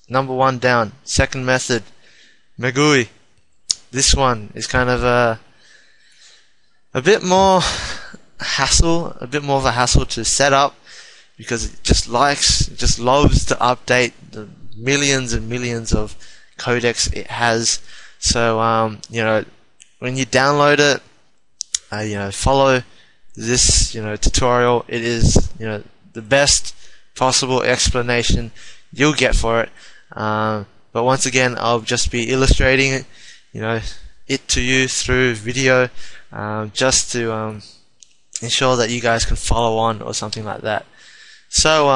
number one down. Second method, MeGUI. This one is kind of a bit more hassle, a bit more of a hassle to set up, because it just loves to update the millions and millions of codecs it has. So when you download it, follow this tutorial. It is the best possible explanation you'll get for it. But once again, I'll just be illustrating it, it to you through video, just to ensure that you guys can follow on or something like that. So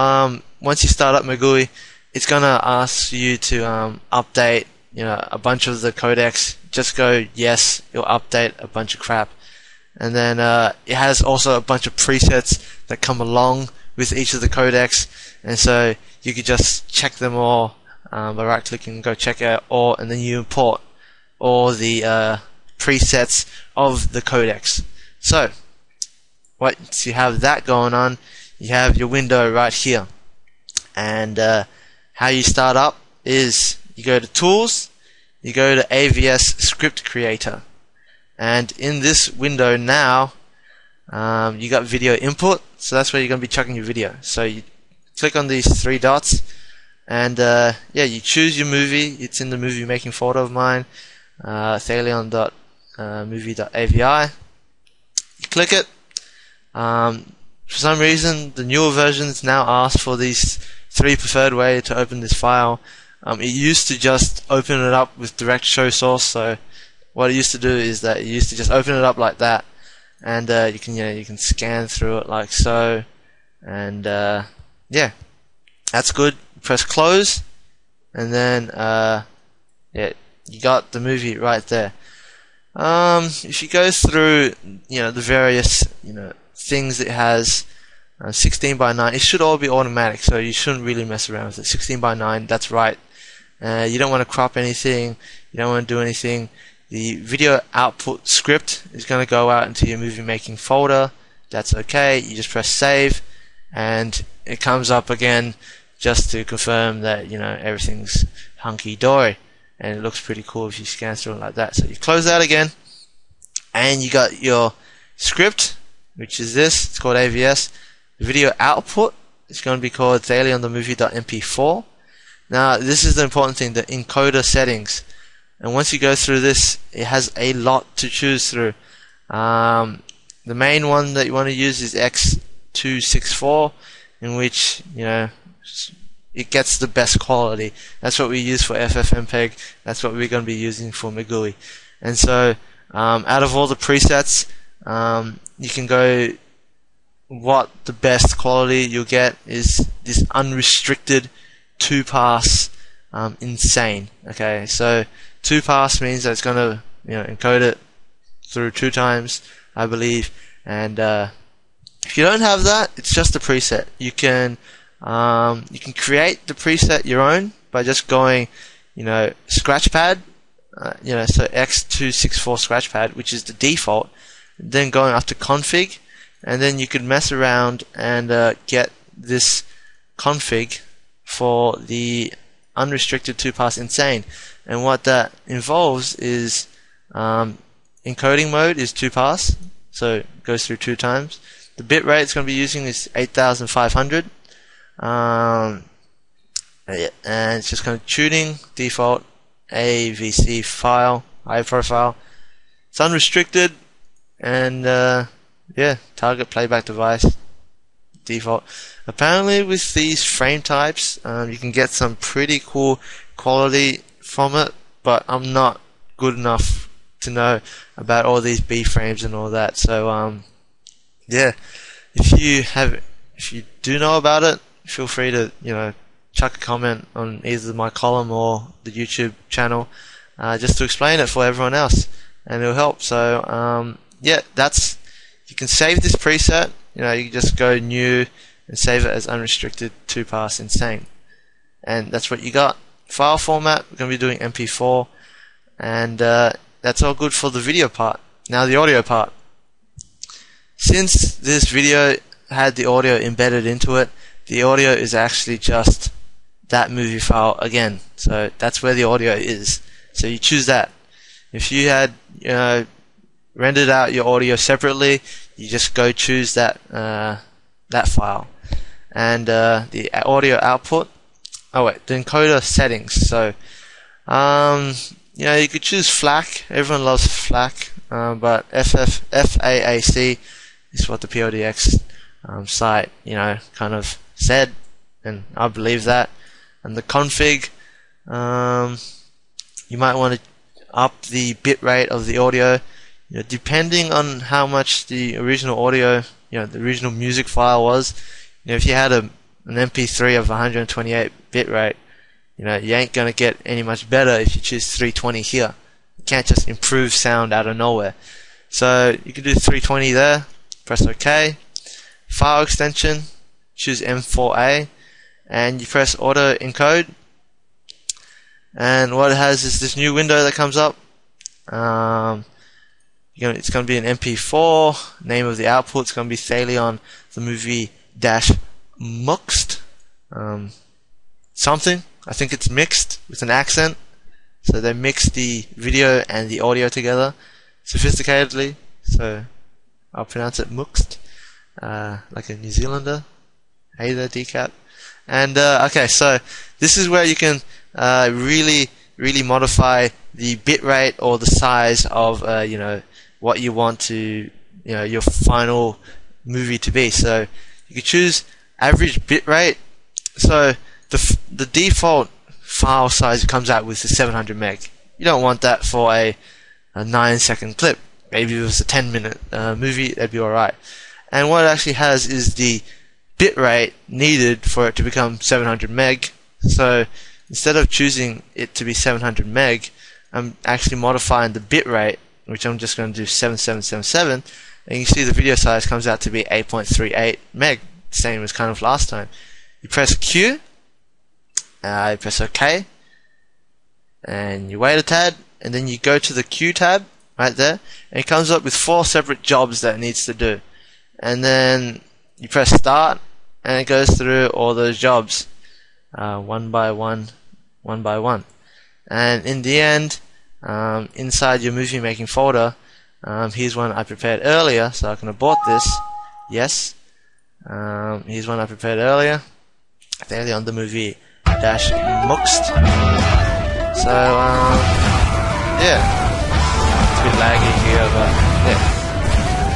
once you start up MeGUI, it's gonna ask you to update a bunch of the codecs. Just go yes, it'll update a bunch of crap. And then it has also a bunch of presets that come along with each of the codecs, and so you could just check them all by right clicking, go check out all, and then you import all the presets of the codecs. So once you have that going on, you have your window right here. And how you start up is you go to Tools, you go to AVS Script Creator, and in this window now you got video input, so that's where you're going to be chucking your video. So you click on these three dots, and you choose your movie. It's in the movie making folder of mine, thalion.movie.avi. You click it. For some reason, the newer versions now ask for these three preferred way to open this file. It used to just open it up with direct show source. So what it used to do is that it used to just open it up like that, and you can scan through it like so, and that's good. Press close, and then you got the movie right there. If you go through the various things it has, 16 by 9, it should all be automatic, so you shouldn't really mess around with it. 16 by 9, that's right. You don't want to crop anything, you don't want to do anything. The video output script is going to go out into your movie making folder. That's okay. You just press save, and it comes up again just to confirm that everything's hunky-dory, and it looks pretty cool if you scan through it like that. So you close that again, and you got your script, which is this. It's called AVS. The video output is going to be called thalionthemovie.mp4. Now this is the important thing, the encoder settings. And once you go through this, it has a lot to choose through. The main one that you want to use is X264, in which it gets the best quality. That's what we use for ffmpeg. That's what we're going to be using for MeGUI. And so out of all the presets, you can go, what the best quality you'll get is this unrestricted 2-pass insane. Okay, so 2-pass means that it's going to encode it through 2 times, I believe. And if you don't have that, it's just a preset. You can create the preset your own by just going scratchpad, so X264 scratchpad, which is the default, then going up to config, and then you could mess around and get this config for the unrestricted 2-pass insane. And what that involves is encoding mode is 2-pass, so it goes through 2 times. The bit rate it's going to be using is 8500, and it's just kind of tuning default AVC file, high profile. It's unrestricted, and target playback device default. Apparently with these frame types, you can get some pretty cool quality from it, but I'm not good enough to know about all these B frames and all that. So if you do know about it, feel free to chuck a comment on either my column or the YouTube channel, just to explain it for everyone else, and it'll help. So you can save this preset. You can just go new and save it as unrestricted 2-pass insane, and that's what you got. File format, we're going to be doing MP4, and that's all good for the video part. Now the audio part. Since this video had the audio embedded into it, the audio is actually just that movie file again. So that's where the audio is. So you choose that. If you had rendered out your audio separately, you just go choose that that file. And the audio output. Oh wait, the encoder settings. So you could choose FLAC. Everyone loves FLAC, but FAAC is what the pldx site kind of said, and I believe that. And the config, you might want to up the bit rate of the audio, depending on how much the original audio, the original music file was. If you had an MP3 of 128 bit rate, you ain't gonna get any much better if you choose 320 here. You can't just improve sound out of nowhere. So you can do 320 there, press OK. File extension, choose M4A, and you press auto encode. And what it has is this new window that comes up. It's going to be an MP4. Name of the output is going to be Thalion the movie dash muxt something. I think it's mixed with an accent. So they mix the video and the audio together sophisticatedly. So I'll pronounce it muxt, like a New Zealander. Hey there, decap. And okay, so this is where you can really modify the bitrate or the size of what you want to your final movie to be. So you can choose average bitrate. So the default file size it comes out with is 700 meg. You don't want that for a 9-second clip. Maybe if it was a 10-minute movie, that'd be alright. And what it actually has is the bitrate needed for it to become 700 meg. So instead of choosing it to be 700 meg, I'm actually modifying the bitrate, which I'm just going to do 7777, and you see the video size comes out to be 8.38 meg, same as kind of last time. You press Q, you press OK, and you wait a tad, and then you go to the Q tab right there, and it comes up with 4 separate jobs that it needs to do. And then you press start, and it goes through all those jobs one by one. And in the end, inside your movie making folder, here's one I prepared earlier, so I can abort this. Yes. Here's one I prepared earlier. There on the movie dash muxt. So yeah, it's a bit laggy here, but yeah,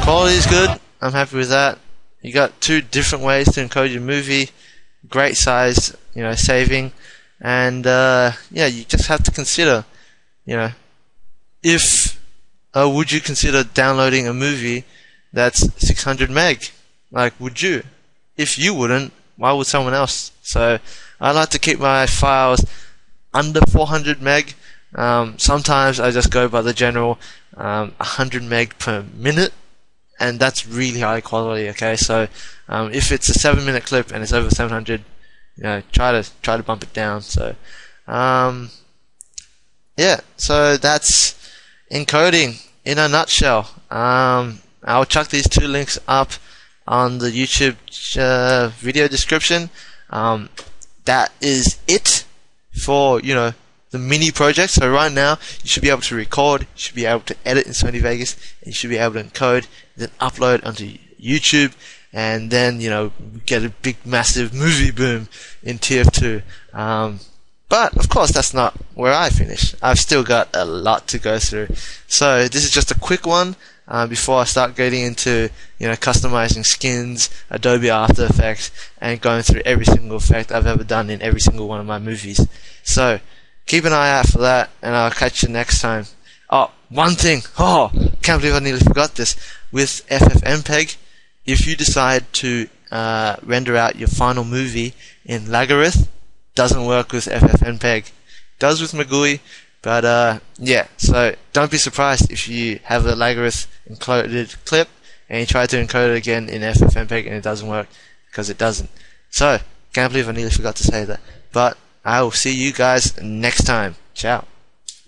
quality is good. I'm happy with that. You got 2 different ways to encode your movie. Great size, saving, and yeah, you just have to consider, if would you consider downloading a movie that's 600 meg? Like, would you? If you wouldn't, why would someone else? So I like to keep my files under 400 meg. Sometimes I just go by the general 100 meg per minute, and that's really high quality. Okay, so if it's a 7-minute clip and it's over 700, try to bump it down. So yeah, so that's encoding in a nutshell. I'll chuck these 2 links up on the YouTube video description. That is it for the mini project. So right now you should be able to record, you should be able to edit in Sony Vegas, and you should be able to encode, then upload onto YouTube, and then get a big massive movie boom in TF2. But of course that's not where I finish. I've still got a lot to go through. So this is just a quick one before I start getting into customizing skins, Adobe After Effects, and going through every single effect I've ever done in every single one of my movies. So keep an eye out for that, and I'll catch you next time. Oh, one thing. Oh, can't believe I nearly forgot this. With ffmpeg, if you decide to render out your final movie in Lagarith, doesn't work with ffmpeg. Does with MeGUI, but yeah. So don't be surprised if you have a Lagarith encoded clip and you try to encode it again in ffmpeg and it doesn't work, because it doesn't. So can't believe I nearly forgot to say that. But I will see you guys next time. Ciao.